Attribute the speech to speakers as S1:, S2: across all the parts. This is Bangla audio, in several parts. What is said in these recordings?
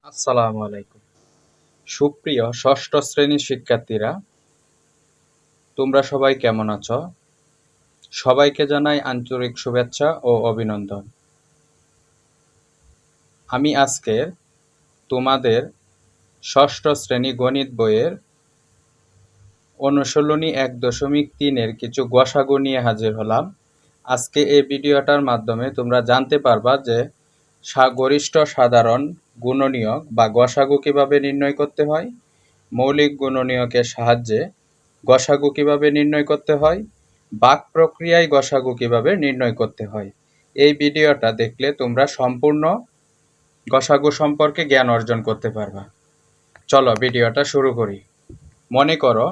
S1: আসসালামু আলাইকুম। সুপ্রিয় ষষ্ঠ শ্রেণীর শিক্ষার্থীরা, তোমরা সবাই কেমন আছো? সবাইকে জানাই আন্তরিক শুভেচ্ছা ও অভিনন্দন। আমি আজকে তোমাদের ষষ্ঠ শ্রেণী গণিত বইয়ের অনুশীলনী ১.৩ এর কিছু গসাগু নিয়ে হাজির হলাম। আজকে এই ভিডিওটার মাধ্যমে তোমরা জানতে পারবা যে গরিষ্ঠ সাধারণ গুণনীয়ক বা গসাগু কিভাবে নির্ণয় করতে হয়, মৌলিক গুণনীয়কের সাহায্যে গসাগু কিভাবে নির্ণয় করতে হয়, বাক প্রক্রিয়ায় গসাগু কিভাবে নির্ণয় করতে হয়। এই ভিডিওটা দেখলে তোমরা সম্পূর্ণ গসাগু সম্পর্কে জ্ঞান অর্জন করতে পারবা। চলো ভিডিওটা শুরু করি। মনে করো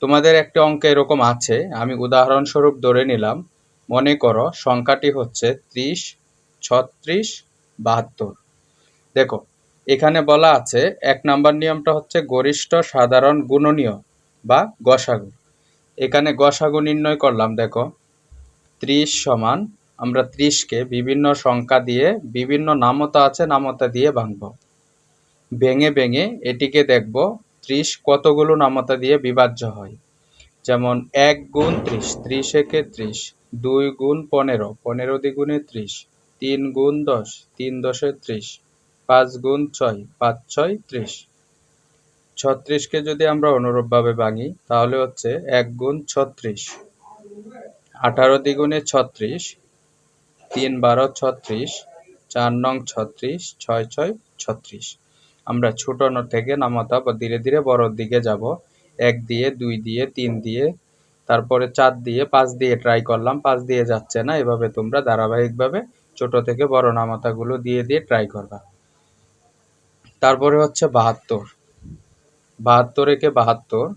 S1: তোমাদের একটা অঙ্ক এরকম আছে, আমি উদাহরণস্বরূপ ধরে নিলাম। মনে করো সংখ্যাটি হচ্ছে 30, 36, 72। দেখো এখানে বলা আছে ১ নাম্বার নিয়মটা হচ্ছে গরিষ্ঠ সাধারণ গুণনীয়ক বা গসাগু। এখানে গসাগু নির্ণয় করলাম। দেখো 30 সমান, আমরা 30কে বিভিন্ন সংখ্যা দিয়ে, বিভিন্ন নামতা আছে নামতা দিয়ে ভাঙবো। ভেঙে ভেঙে এটিকে দেখব 30 কতগুলো নামতা দিয়ে বিভাজ্য হয়। যেমন ১ গুণ 30, 30 একে 30, ২ গুণ 15, 15 দ্বিগুণে 30, ৩ গুণ 10, ৩ দশে 30, ৫ গুণ ৬, ৫ ছয় 30। 36কে যদি আমরা অনুরূপভাবে ভাঙি তাহলে হচ্ছে ১ গুণ 36, 18 দ্বিগুণে 36, ৩ 12 36, ৪ নং 36, ৬ ছয় 36। আমরা ছোট থেকে নামতা বা ধীরে ধীরে বড়র দিকে যাব। ১ দিয়ে, ২ দিয়ে, ৩ দিয়ে, তারপরে ৪ দিয়ে, ৫ দিয়ে ট্রাই করলাম, ৫ দিয়ে যাচ্ছে না। এভাবে তোমরা ধারাবাহিকভাবে ছোট থেকে বড় নামতাগুলো দিয়ে দিয়ে ট্রাই করবা। তারপরে হচ্ছে ৭২, ৭২ একে ৭২,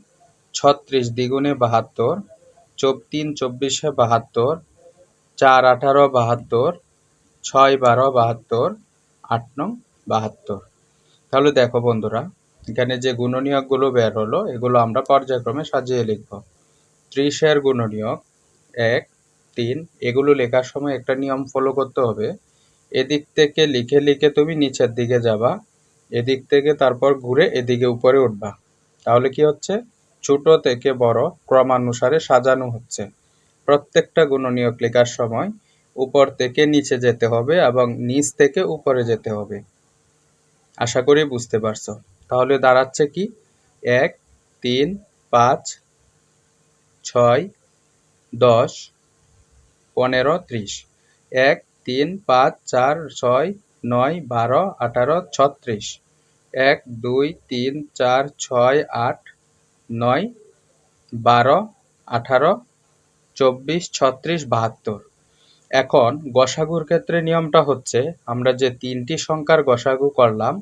S1: ৩৬ দ্বিগুণে ৭২, ৩ ২৪-এ ৭২, ৪ 18 ৭২, ৬ 12 ৭২, ৮ নং ৭২। তাহলে দেখো বন্ধুরা, এখানে যে গুণনীয়কগুলো বের হলো এগুলো আমরা পর্যায়ক্রমে সাজিয়ে লিখব। 30 এর গুণনীয়ক ১, ৩, এগুলো লেখার সময় একটা নিয়ম ফলো করতে হবে। এদিক থেকে লিখে লিখে তুমি নিচের দিকে যাবা, এদিক থেকে তারপর ঘুরে এদিকে উপরে উঠবা। তাহলে কি হচ্ছে, ছোট থেকে বড় ক্রমানুসারে সাজানো হচ্ছে। প্রত্যেকটা গুণনীয়ক লেখার সময় উপর থেকে নিচে যেতে হবে এবং নিচ থেকে উপরে যেতে হবে। আশা করি বুঝতে পারছো। তাহলে দাঁড়াচ্ছে কি, ১, ৩, ৫, ৬, ১০, ১৫, ৩০। ১, ৩, ৫, ৪, ৬, ৯, ১২, ১৮, ৩৬। ১, ২, ৩, ৪, ৬, ৮, ৯, ১২, ১৮, ২৪, ৩৬, ৭২। এখন গসাগুর ক্ষেত্রে নিয়মটা হচ্ছে, আমরা যে ৩টি সংখ্যার গসাগু করলাম,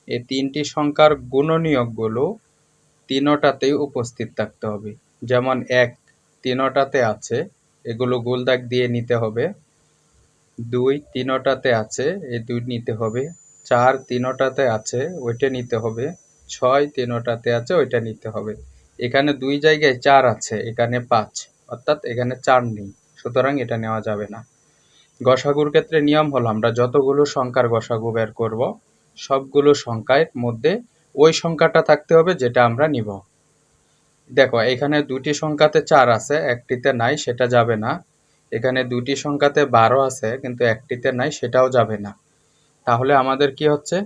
S1: এই ৩টি সংখ্যার গুণনীয়কগুলো তিনোটাতেই উপস্থিত থাকতে হবে। যেমন ১ তিনোটাতে আছে, এগুলো গোল দাগ দিয়ে নিতে হবে। ২ তিনোটাতে আছে, এই ২ নিতে হবে। ৪ তিনোটাতে আছে, ওইটা নিতে হবে। ৬ তিনোটাতে আছে, ওইটা নিতে হবে। এখানে ২ জায়গায় ৪ আছে, এখানে ৫, অর্থাৎ এখানে ৪ নেই, সুতরাং এটা নেওয়া যাবে না। গসাগুর ক্ষেত্রে নিয়ম হলো, আমরা যতগুলো সংখ্যার গসাগু বের করব, সবগুলো সংখ্যার মধ্যে ওই সংখ্যাটা থাকতে হবে যেটা আমরা নিব। দেখো এখানে ২টি সংখ্যাতে ৪ আছে, একটিতে নাই, সেটা যাবে না। এখানে ২টি সংখ্যাতে ১২ আছে, কিন্তু একটিতে নাই, সেটাও যাবে না। তাহলে আমাদের কি হচ্ছে,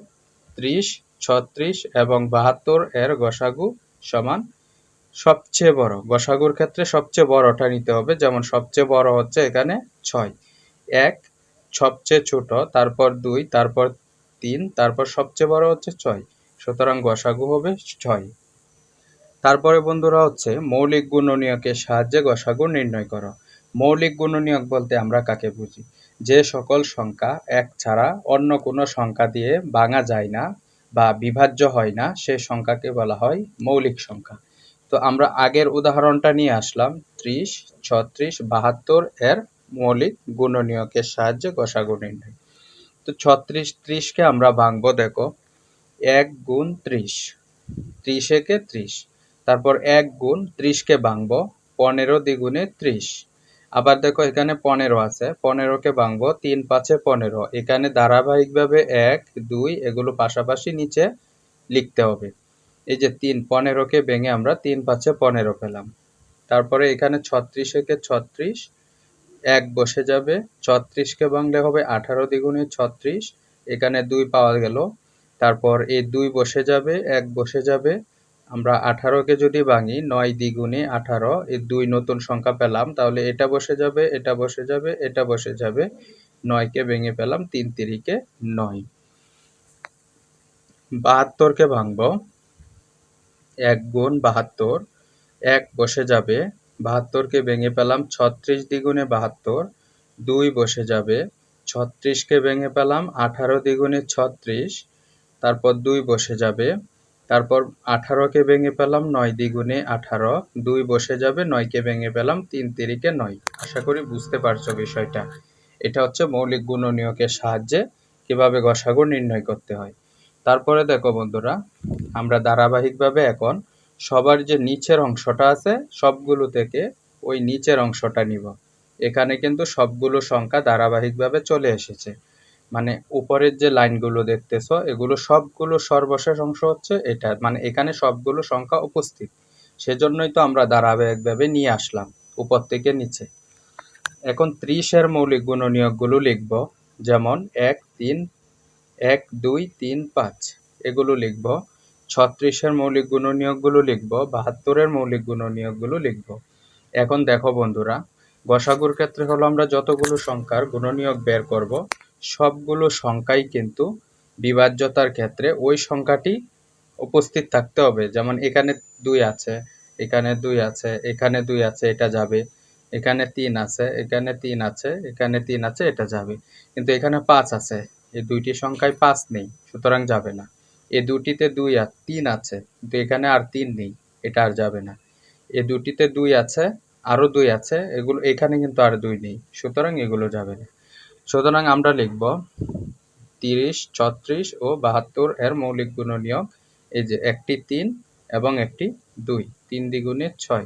S1: ৩০, ৩৬ এবং ৭২ এর গসাগু সমান সবচেয়ে বড়। গসাগুর ক্ষেত্রে সবচেয়ে বড়টা নিতে হবে। যেমন সবচেয়ে বড় হচ্ছে এখানে ৬। ১ সবচেয়ে ছোট, তারপর ২, তারপর ৩, তারপর সবচেয়ে বড় হচ্ছে ৬। সুতরাং গসাগু হবে ৬। তারপরে বন্ধুরা হচ্ছে মৌলিক গুণনীয়কের সাহায্যে গসাগু নির্ণয় করো। মৌলিক গুণনীয়ক বলতে আমরা কাকে বুঝি? যে সকল সংখ্যা ১ ছাড়া অন্য কোনো সংখ্যা দিয়ে ভাঙা যায় না বা বিভাজ্য হয় না, সেই সংখ্যাকে বলা হয় মৌলিক সংখ্যা। তো আমরা আগের উদাহরণটা নিয়ে আসলাম, ৩০, ৩৬, ৭২ এর মৌলিক গুণনীয়কের সাহায্যে গসাগু নির্ণয়। তো ৩৬, ৩০কে আমরা ভাঙবো। দেখো ১ গুণ ৩০, ৩০ একে ৩০। তারপর ১ গুণ ৩০কে ভাঙবো, ১৫ দ্বিগুণে ৩০। আবার দেখো এখানে 15 আছে, 15কে ভাঙবো 3 5 15, এখানে ধারাবাহিকভাবে 1 2 এগুলো পাশাপাশি নিচে লিখতে হবে। এই যে 3 15কে ভেঙে আমরা 3 5 15 পেলাম। তারপরে এখানে 36 36 1 বসে যাবে, 36কে ভাঙলে হবে 18 দ্বিগুণে 36, এখানে 2 পাওয়া গেল। তারপর এই 2 বসে যাবে, 1 বসে যাবে। আমরা 18কে যদি ভাঙি 9 দ্বিগুণে 18, এই 2 নতুন সংখ্যা পেলাম, তাহলে এটা বসে যাবে, এটা বসে যাবে, এটা বসে যাবে। 9কে ভেঙে পেলাম 3 তিরিকে 9। 72কে ভাঙবো, 1 গুণ 72, 1 বসে যাবে, 72কে ভেঙে পেলাম 36 দ্বিগুণে 72, 2 বসে যাবে, 36কে ভেঙে পেলাম 18 দ্বিগুণে 36, তারপর 2 বসে যাবে, তারপর 18কে ভেঙে পেলাম 9 দ্বিগুণে 18, 2 বসে যাবে, 9কে ভেঙে পেলাম 3 তিরিকে 9। আশা করি বুঝতে পারছো বিষয়টা। এটা হচ্ছে মৌলিক গুণনীয়কের সাহায্যে কিভাবে গসাগু নির্ণয় করতে হয়। তারপরে দেখো বন্ধুরা, আমরা ধারাবাহিকভাবে এখন সবার যে নিচের অংশটা আছে সবগুলো থেকে ওই নিচের অংশটা নিব। এখানে কিন্তু সবগুলো সংখ্যা ধারাবাহিকভাবে চলে এসেছে, মানে উপরের যে লাইনগুলো দেখতেছো এগুলো সবগুলো সর্বশেষ অংশ হচ্ছে এটা, মানে এখানে সবগুলো সংখ্যা উপস্থিত, সেজন্যই তো আমরা ধারাবাহিকভাবে নিয়ে আসলাম উপর থেকে নিচে। এখন 30 এর মৌলিক গুণনীয়কগুলো লিখব, যেমন 1 3 1 2 3 5 এগুলো লিখব। 36-এর মৌলিক গুণনীয়কগুলো লিখব, 72-এর মৌলিক গুণনীয়কগুলো লিখব। এখন দেখো বন্ধুরা, গসাগুর ক্ষেত্রে হলো আমরা যতগুলো সংখ্যার গুণনীয়ক বের করব সবগুলো সংখ্যাই কিন্তু বিভাজ্যতার ক্ষেত্রে ওই সংখ্যাটি উপস্থিত থাকতে হবে। যেমন এখানে 2 আছে, এখানে 2 আছে, এখানে 2 আছে, এটা যাবে। এখানে 3 আছে, এখানে 3 আছে, এখানে 3 আছে, এটা যাবে। কিন্তু এখানে 5 আছে, এই দুইটি সংখ্যায় 5 নেই, সুতরাং যাবে না। এই দুটিতে 3 আছে, কিন্তু এখানে আর 3 নেই, এটা আর যাবে না। এই দুটিতে 2 আছে, আরো 2 আছে, এগুলো এখানে কিন্তু আর 2 নেই, সুতরাং এগুলো যাবে না। সুতরাং আমরা লিখব 30 36 ও 72 এর মৌলিক গুণনীয়ক, এই যে একটি 3 এবং একটি 2, 3 দ্বিগুণে 6।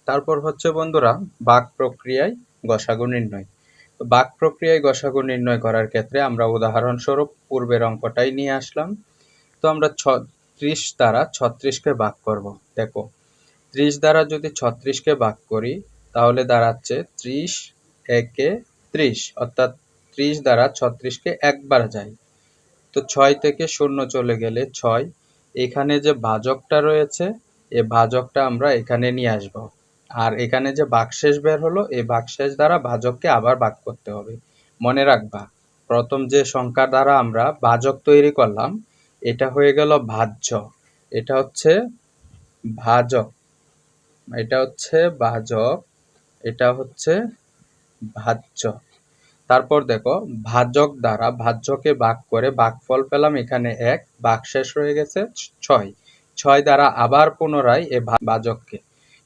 S1: তারপর হচ্ছে বন্ধুরা ভাগ প্রক্রিয়ায় গসাগু নির্ণয়। তো ভাগ প্রক্রিয়ায় গসাগু নির্ণয় করার ক্ষেত্রে আমরা উদাহরণস্বরূপ পূর্বের অঙ্কটাই নিয়ে আসলাম। তো আমরা 30 দ্বারা 36কে ভাগ করব। দেখো 30 দ্বারা যদি 36কে ভাগ করি তাহলে দাঁড়াচ্ছে 30 একে 30, অর্থাৎ 30 দ্বারা 36কে একবার যায়। তো 6 থেকে 0 চলে গেলে 6, এখানে যে ভাজকটা রয়েছে এই ভাজকটা আমরা এখানে নিয়ে আসব। আর এখানে যে ভাগশেষ বের হলো এই ভাগশেষ দ্বারা ভাজককে আবার ভাগ করতে হবে। মনে রাখবা, প্রথম যে সংখ্যা দ্বারা আমরা ভাজক তৈরি করলাম এটা হয়ে গেল ভাজ্য, এটা হচ্ছে ভাজক, এটা হচ্ছে ভাজক, এটা হচ্ছে ভাজ্য। তারপর দেখো ভাজক দ্বারা ভাজ্যকে ভাগ করে ভাগফল পেলাম এখানে 1, ভাগশেষ রয়ে গেছে 6, 6 দ্বারা আবার পুনরায় এই ভাজককে,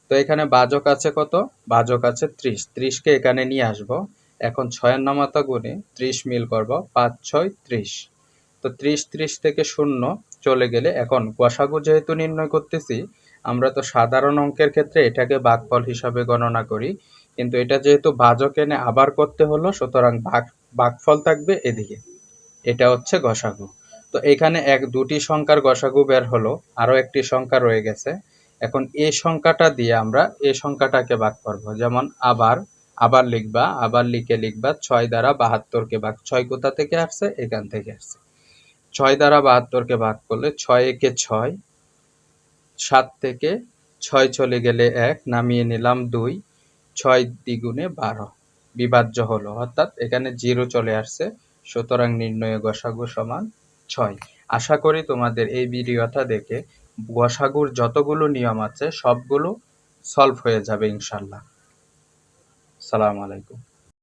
S1: তো এখানে ভাজক আছে কত, ভাজক আছে 30, 30কে এখানে নিয়ে আসব। এখন 6-এর নামাতা গুণে 30 মিল করব, 5 6 30। তো 30 30 থেকে 0 চলে গেলে এখন গসাগু যেহেতু নির্ণয় করতেছি আমরা তো সাধারণ অঙ্কের ক্ষেত্রে এটাকে ভাগফল হিসাবে গণনা করি, কিন্তু এটা যেহেতু ভাজক এনে আবার করতে হলো সুতরাং ভাগফল থাকবে এদিকে, এটা হচ্ছে গসাগু। তো এখানে দুটি সংখ্যার গসাগু বের হলো, আরো একটি সংখ্যা রয়ে গেছে। এখন এই সংখ্যাটা দিয়ে আমরা এই সংখ্যাটাকে ভাগ করব, যেমন আবার আবার লিখবা, আবার লিখবা 6 দ্বারা 72কে ভাগ, 6 কোথা থেকে আসছে, এখান থেকে আসছে। 6 দ্বারা 72কে ভাগ করলে 6 একে 6, 7 থেকে 6 চলে গেলে 1, নামিয়ে নিলাম 2, 6 দ্বিগুণে 12 বিভাজ্য হলো, অর্থাৎ এখানে 0 চলে আসছে, সুতরাং নির্ণয় গসাগু সমান 6। আশা করি তোমাদের এই ভিডিওটা দেখে গসাগুর যতগুলো নিয়ম আছে সবগুলো সলভ হয়ে যাবে ইনশাল্লাহ। আসসালামু আলাইকুম।